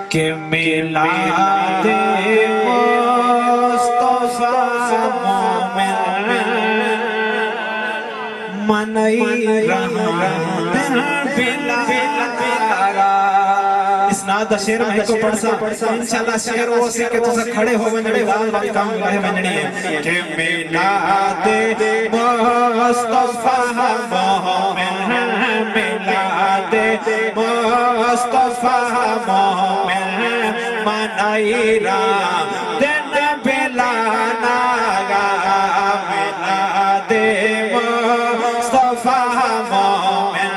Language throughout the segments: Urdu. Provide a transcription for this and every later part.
کہ میلاد مصطفیٰ مومن منائی رہا بلا اسناد شیر میں کو پڑھ سا انشاءاللہ شیر وہ سے کہ تسا کھڑے ہو ونجڑی لال باقی کام گاہ ونجڑی ہے کہ میلاد مصطفیٰ مومن میلاد مصطفیٰ مومن منائی رہا دن بلا ناگا میلاد مصطفیٰ مومن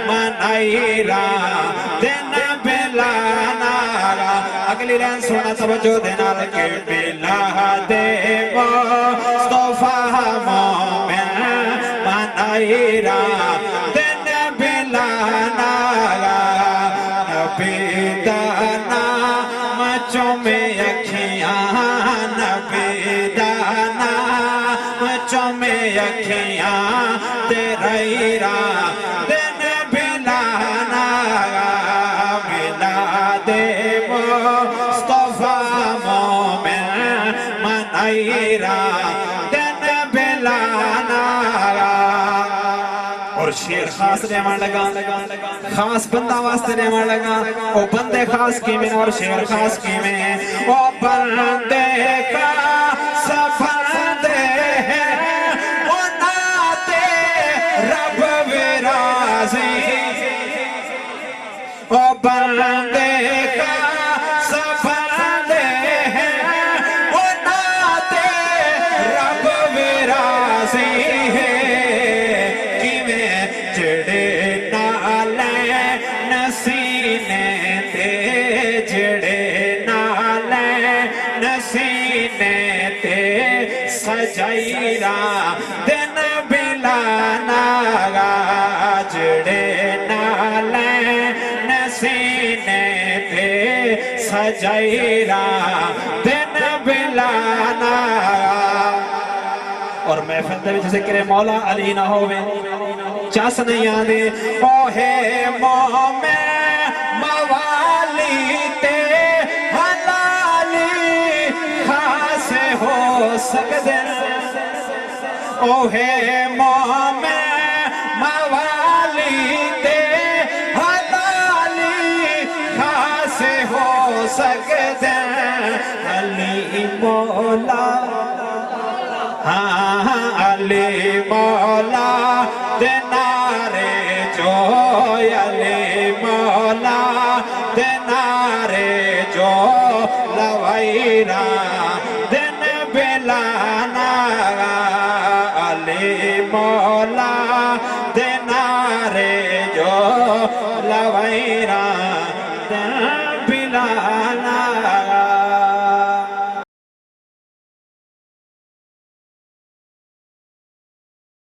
منائی رہا دن بلا ناگا اگلی رین سونا توجہ دینا لکے میلاد مصطفیٰ مومن منائی رہا دن بلا ناگا نبی دانا مچوں میں اکھیاں نبی دانا مچوں میں اکھیاں تیرائی رہا دن بلا ناگا میلاد مصطفیٰ مومن منائی رہا دن بلا ناگا اور شیر خاص رہمان لگا خاص بندہ واسطے رہمان لگا او بندے خاص کی میں اور شیر خاص کی میں او بندے کا سفر دے او ناتے رب ویرازی او بندے کا سفر دے او ناتے رب ویرازی ہے جڑے نالے نسینے تے جڑے نالے نسینے تے سجائی رہا دن بلا ناگا جڑے نالے نسینے تے سجائی رہا دن بلا ناگا اور محفل دے وچ ذکر مولا علی نہ ہوئے چاس نہیں آنے اوہے مومن موالی تے حلالی خاص ہو سکتے اوہے مومن موالی تے حلالی خاص ہو سکتے علی مولا علی مولا دنارے جو علی مولا دنارے جو لوائرہ